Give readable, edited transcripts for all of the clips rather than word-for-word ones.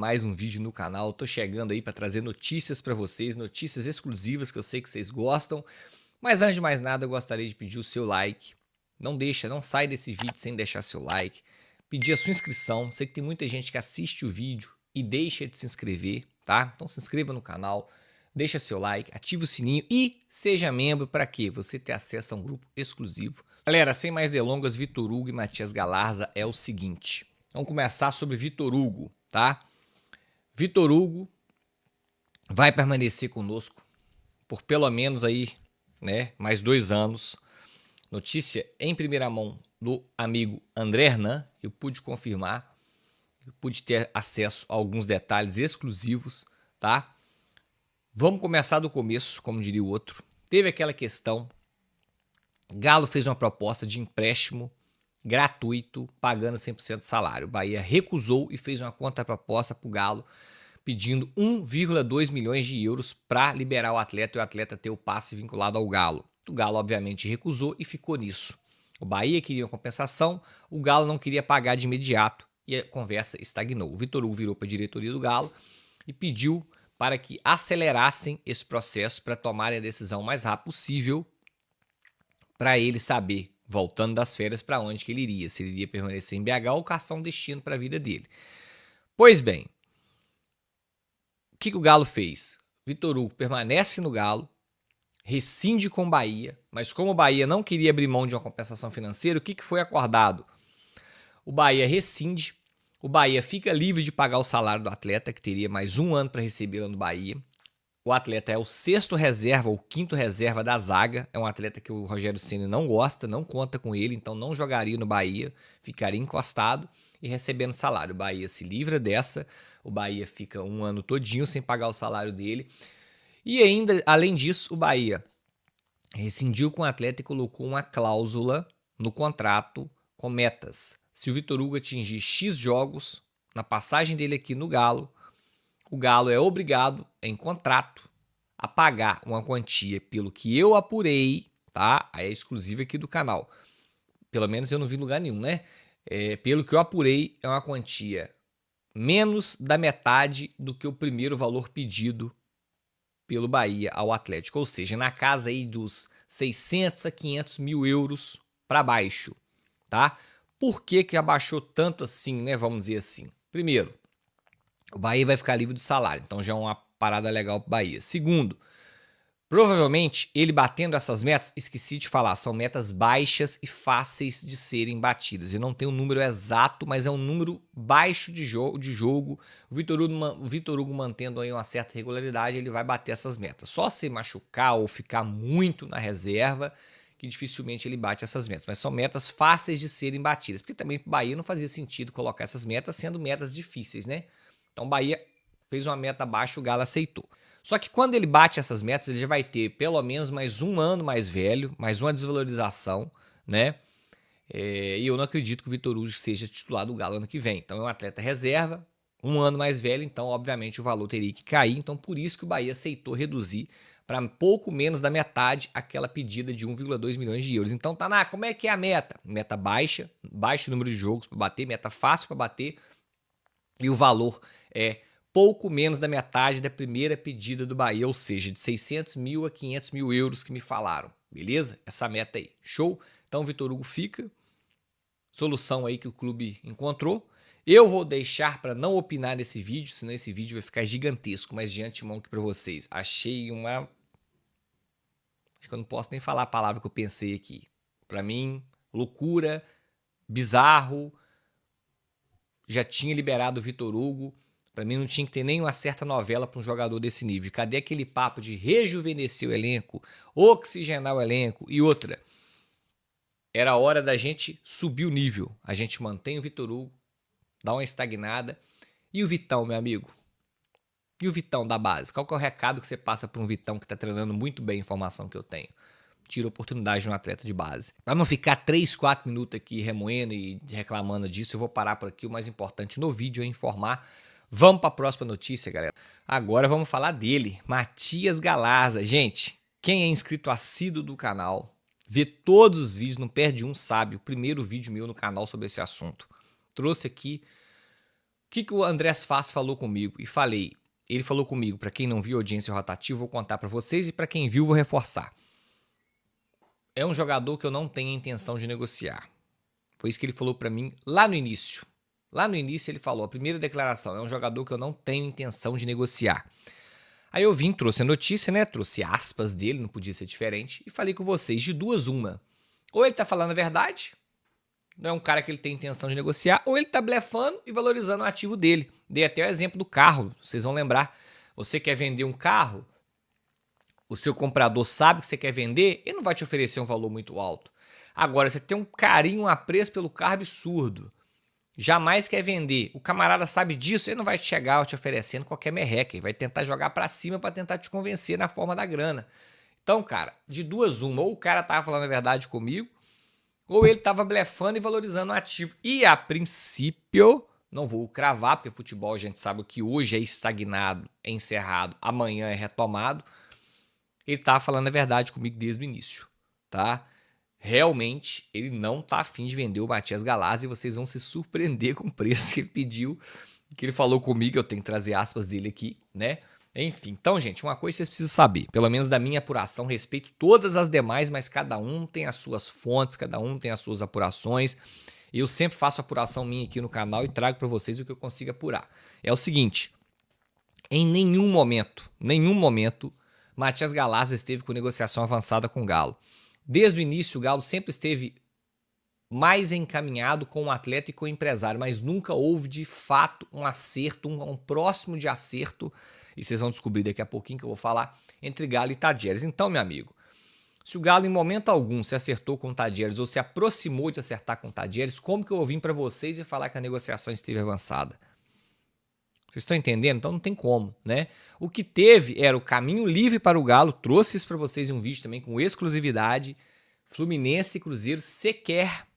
Mais um vídeo no canal. Tô chegando aí para trazer notícias para vocês, notícias exclusivas que eu sei que vocês gostam. Mas antes de mais nada, eu gostaria de pedir o seu like. Não sai desse vídeo sem deixar seu like. Pedir a sua inscrição. Sei que tem muita gente que assiste o vídeo e deixa de se inscrever, tá? Então se inscreva no canal, deixa seu like, ative o sininho e seja membro para quê? Você ter acesso a um grupo exclusivo. Galera, sem mais delongas, Vitor Hugo e Matias Galarza é o seguinte. Vamos começar sobre Vitor Hugo, tá? Vitor Hugo vai permanecer conosco por pelo menos aí, né, mais 2 anos. Notícia em primeira mão do amigo André Hernan, eu pude confirmar, eu pude ter acesso a alguns detalhes exclusivos, tá? Vamos começar do começo, como diria o outro. Teve aquela questão, Galo fez uma proposta de empréstimo gratuito, pagando 100% do salário. O Bahia recusou e fez uma contraproposta para o Galo, pedindo 1,2 milhões de euros para liberar o atleta e o atleta ter o passe vinculado ao Galo. O Galo, obviamente, recusou e ficou nisso. O Bahia queria uma compensação, o Galo não queria pagar de imediato e a conversa estagnou. O Vitor Hugo virou para a diretoria do Galo e pediu para que acelerassem esse processo para tomarem a decisão o mais rápido possível para ele saber, voltando das férias, para onde que ele iria. Se ele iria permanecer em BH ou caçar um destino para a vida dele. Pois bem, o que o Galo fez? Vitor Hugo permanece no Galo, rescinde com o Bahia, mas como o Bahia não queria abrir mão de uma compensação financeira, o que foi acordado? O Bahia rescinde, o Bahia fica livre de pagar o salário do atleta, que teria mais 1 ano para receber lá no Bahia. O atleta é o 6º reserva ou 5º reserva da zaga, é um atleta que o Rogério Ceni não gosta, não conta com ele, então não jogaria no Bahia, ficaria encostado e recebendo salário. O Bahia se livra dessa, o Bahia fica 1 ano todinho sem pagar o salário dele. E ainda, além disso, o Bahia rescindiu com o atleta e colocou uma cláusula no contrato com metas. Se o Vitor Hugo atingir X jogos na passagem dele aqui no Galo, o Galo é obrigado, em contrato, a pagar uma quantia pelo que eu apurei, tá? Aí é exclusiva aqui do canal. Pelo menos eu não vi em lugar nenhum, né? Pelo que eu apurei, é uma quantia menos da metade do que o primeiro valor pedido pelo Bahia ao Atlético. Ou seja, na casa aí dos 600 a 500 mil euros para baixo, tá? Por que abaixou tanto assim, né? Vamos dizer assim. Primeiro, o Bahia vai ficar livre do salário, então já é uma parada legal para o Bahia. Segundo, provavelmente ele batendo essas metas, esqueci de falar, são metas baixas e fáceis de serem batidas. Eu não tenho um número exato, mas é um número baixo de jogo. O Vitor Hugo mantendo aí uma certa regularidade, ele vai bater essas metas. Só se machucar ou ficar muito na reserva, que dificilmente ele bate essas metas. Mas são metas fáceis de serem batidas, porque também para o Bahia não fazia sentido colocar essas metas sendo metas difíceis, né? Então o Bahia fez uma meta baixa, o Galo aceitou. Só que quando ele bate essas metas, ele já vai ter pelo menos mais 1 ano mais velho, mais uma desvalorização, né? E eu não acredito que o Vitor Hugo seja titular do Galo ano que vem. Então é um atleta reserva, 1 ano mais velho, então obviamente o valor teria que cair. Então por isso que o Bahia aceitou reduzir para pouco menos da metade aquela pedida de 1,2 milhões de euros. Então como é que é a meta? Meta baixa, baixo número de jogos para bater, meta fácil para bater, e o valor é pouco menos da metade da primeira pedida do Bahia, ou seja, de 600 mil a 500 mil euros que me falaram, beleza? Essa meta aí, show? Então o Vitor Hugo fica, solução aí que o clube encontrou. Eu vou deixar para não opinar nesse vídeo, senão esse vídeo vai ficar gigantesco, mas de antemão aqui para vocês, achei uma... Acho que eu não posso nem falar a palavra que eu pensei aqui. Para mim, loucura, bizarro, já tinha liberado o Vitor Hugo. Para mim não tinha que ter nenhuma certa novela para um jogador desse nível. Cadê aquele papo de rejuvenescer o elenco, oxigenar o elenco e outra? Era hora da gente subir o nível. A gente mantém o Vitor Hugo, dá uma estagnada. E o Vitão, meu amigo? E o Vitão da base? Qual que é o recado que você passa para um Vitão que está treinando muito bem a informação que eu tenho? Tira a oportunidade de um atleta de base. Para não ficar 3, 4 minutos aqui remoendo e reclamando disso, eu vou parar por aqui. O mais importante no vídeo é informar. Vamos para a próxima notícia, galera. Agora vamos falar dele, Matias Galarza. Gente, quem é inscrito assíduo do canal, vê todos os vídeos, não perde um, sabe? O primeiro vídeo meu no canal sobre esse assunto. Trouxe aqui que o Andrés Faz falou comigo? Ele falou comigo, para quem não viu audiência rotativa, vou contar para vocês, e para quem viu, vou reforçar. É um jogador que eu não tenho a intenção de negociar. Foi isso que ele falou para mim lá no início. Lá no início ele falou, a primeira declaração, é um jogador que eu não tenho intenção de negociar. Aí eu vim, trouxe a notícia, né? Trouxe aspas dele, não podia ser diferente, e falei com vocês, de duas uma. Ou ele tá falando a verdade, não é um cara que ele tem intenção de negociar, ou ele tá blefando e valorizando o ativo dele. Dei até o exemplo do carro, vocês vão lembrar. Você quer vender um carro, o seu comprador sabe que você quer vender, ele não vai te oferecer um valor muito alto. Agora, você tem um carinho, um apreço pelo carro absurdo, jamais quer vender, o camarada sabe disso, ele não vai chegar te oferecendo qualquer merreca, ele vai tentar jogar pra cima para tentar te convencer na forma da grana. Então, cara, de duas uma, ou o cara tava falando a verdade comigo, ou ele tava blefando e valorizando o ativo. E a princípio, não vou cravar, porque futebol a gente sabe que hoje é estagnado, é encerrado, amanhã é retomado. Ele tá falando a verdade comigo desde o início, tá? Realmente, ele não tá afim de vender o Matias Galarza e vocês vão se surpreender com o preço que ele pediu, que ele falou comigo, eu tenho que trazer aspas dele aqui, né? Enfim, então, gente, uma coisa vocês precisam saber, pelo menos da minha apuração, respeito todas as demais, mas cada um tem as suas fontes, cada um tem as suas apurações. Eu sempre faço apuração minha aqui no canal e trago para vocês o que eu consigo apurar. É o seguinte, em nenhum momento, Matias Galarza esteve com negociação avançada com o Galo. Desde o início, o Galo sempre esteve mais encaminhado com o atleta e com o empresário, mas nunca houve de fato um acerto, um próximo de acerto, e vocês vão descobrir daqui a pouquinho que eu vou falar, entre Galo e Tadieres. Então, meu amigo, se o Galo em momento algum se acertou com o Tadieres ou se aproximou de acertar com o Tadieres, como que eu vou vir para vocês e falar que a negociação esteve avançada? Vocês estão entendendo? Então não tem como, né? O que teve era o caminho livre para o Galo, trouxe isso para vocês em um vídeo também com exclusividade. Fluminense e Cruzeiro sequer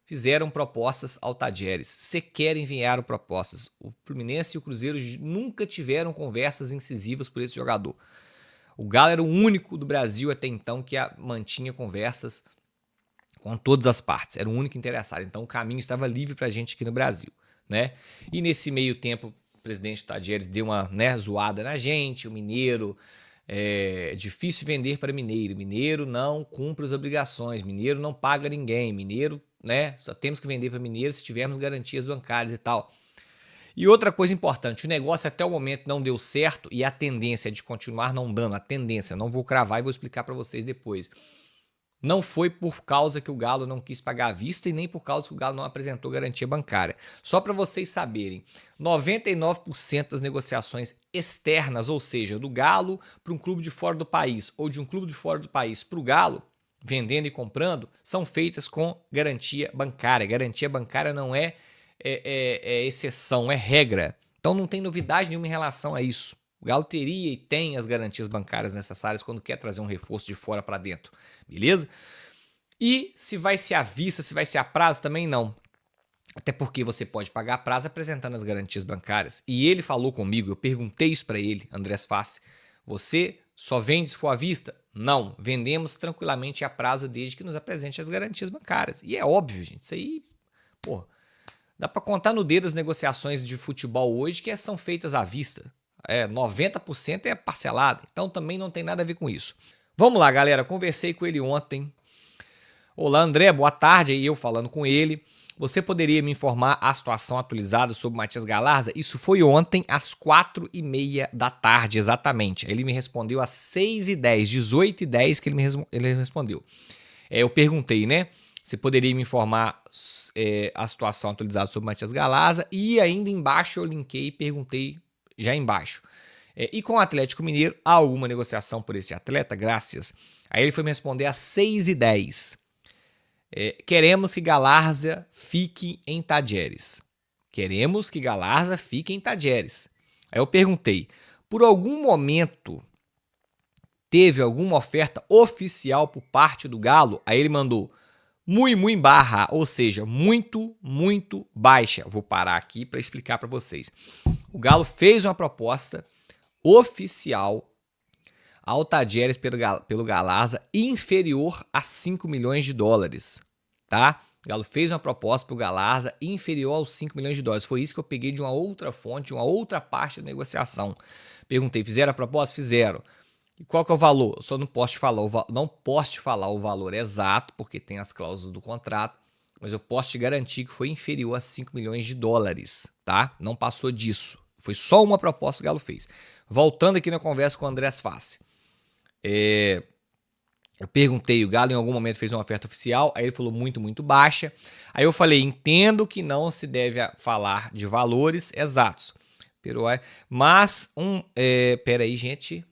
fizeram propostas ao Tadieres, sequer enviaram propostas. O Fluminense e o Cruzeiro nunca tiveram conversas incisivas por esse jogador. O Galo era o único do Brasil até então que mantinha conversas com todas as partes, era o único interessado. Então o caminho estava livre para a gente aqui no Brasil, né? E nesse meio tempo, o presidente Tadieres deu uma, né, zoada na gente, o Mineiro, é difícil vender para Mineiro, Mineiro não cumpre as obrigações, Mineiro não paga ninguém, Mineiro, né, só temos que vender para Mineiro se tivermos garantias bancárias e tal. E outra coisa importante, o negócio até o momento não deu certo e a tendência é de continuar não dando, a tendência, não vou cravar e vou explicar para vocês depois. Não foi por causa que o Galo não quis pagar à vista e nem por causa que o Galo não apresentou garantia bancária. Só para vocês saberem, 99% das negociações externas, ou seja, do Galo para um clube de fora do país ou de um clube de fora do país para o Galo, vendendo e comprando, são feitas com garantia bancária. Garantia bancária não é exceção, é regra. Então não tem novidade nenhuma em relação a isso. O Galo teria e tem as garantias bancárias necessárias quando quer trazer um reforço de fora para dentro, beleza? E se vai ser à vista, se vai ser a prazo, também não. Até porque você pode pagar a prazo apresentando as garantias bancárias. E ele falou comigo, eu perguntei isso para ele, Andrés Faz, você só vende se for à vista? Não, vendemos tranquilamente a prazo desde que nos apresente as garantias bancárias. E é óbvio, gente, isso aí, pô, dá para contar no dedo as negociações de futebol hoje que são feitas à vista. 90% é parcelado, então também não tem nada a ver com isso. Vamos lá, galera, conversei com ele ontem. Olá, André, boa tarde, aí eu falando com ele. Você poderia me informar a situação atualizada sobre o Matias Galarza? Isso foi ontem, às 4h30 da tarde, exatamente. Ele me respondeu às 6h10, 18h10 que ele respondeu. Eu perguntei, né? Você poderia me informar a situação atualizada sobre o Matias Galarza? E ainda embaixo eu linkei e perguntei já embaixo. E com o Atlético Mineiro, há alguma negociação por esse atleta? Graças. Aí ele foi me responder às 6h10. Queremos que Galarza fique em Tadieres. Queremos que Galarza fique em Tadieres. Aí eu perguntei, por algum momento teve alguma oferta oficial por parte do Galo? Aí ele mandou muito barra, ou seja, muito baixa. Vou parar aqui para explicar para vocês. O Galo fez uma proposta oficial ao Tadieres pelo Galarza inferior a 5 milhões de dólares, tá? O Galo fez uma proposta para o Galarza inferior aos 5 milhões de dólares. Foi isso que eu peguei de uma outra fonte, de uma outra parte da negociação. Perguntei, fizeram a proposta? Fizeram. E qual que é o valor? Eu só não posso te falar o valor exato, porque tem as cláusulas do contrato, mas eu posso te garantir que foi inferior a 5 milhões de dólares, tá? Não passou disso. Foi só uma proposta que o Galo fez. Voltando aqui na conversa com o Andrés Fassi. Eu perguntei, o Galo em algum momento fez uma oferta oficial, aí ele falou muito baixa. Aí eu falei, entendo que não se deve falar de valores exatos. Mas, peraí, gente.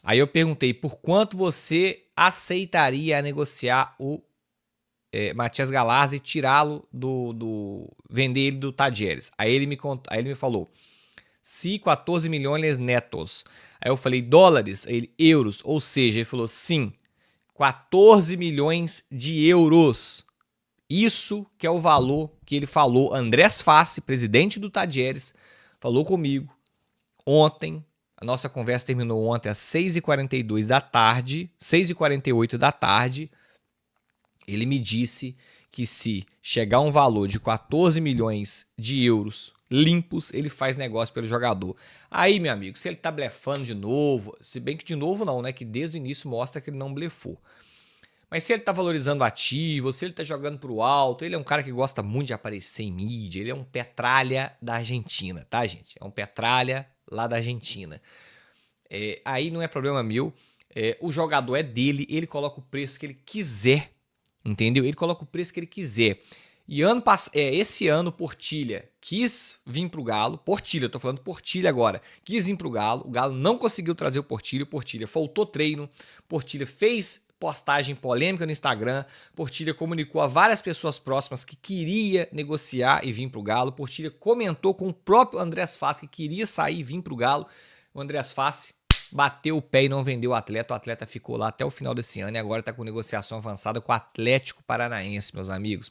Aí eu perguntei, por quanto você aceitaria negociar o Matias Galarza e tirá-lo vender ele do Tajeres? Aí ele me falou, se 14 milhões netos. Aí eu falei, dólares? Ele, euros. Ou seja, ele falou, sim, 14 milhões de euros. Isso que é o valor que ele falou. Andrés Fassi, presidente do Tajeres, falou comigo ontem. A nossa conversa terminou ontem às 6h42 da tarde, 6h48 da tarde. Ele me disse que se chegar um valor de 14 milhões de euros limpos, ele faz negócio pelo jogador. Aí, meu amigo, se ele tá blefando de novo, se bem que de novo não, né? Que desde o início mostra que ele não blefou. Mas se ele tá valorizando ativo, se ele tá jogando pro alto, ele é um cara que gosta muito de aparecer em mídia, ele é um petralha da Argentina, tá, gente? É um petralha lá da Argentina. Aí não é problema meu, o jogador é dele, ele coloca o preço que ele quiser, entendeu? Ele coloca o preço que ele quiser. E esse ano Portilha quis vir pro Galo, Portilha, eu tô falando Portilha agora, quis vir pro Galo, o Galo não conseguiu trazer o Portilha faltou treino, Portilha fez postagem polêmica no Instagram, Portilha comunicou a várias pessoas próximas que queria negociar e vir pro Galo, Portilha comentou com o próprio Andrés Fassi que queria sair e vir pro Galo, o Andrés Fassi bateu o pé e não vendeu o atleta ficou lá até o final desse ano e agora está com negociação avançada com o Atlético Paranaense, meus amigos.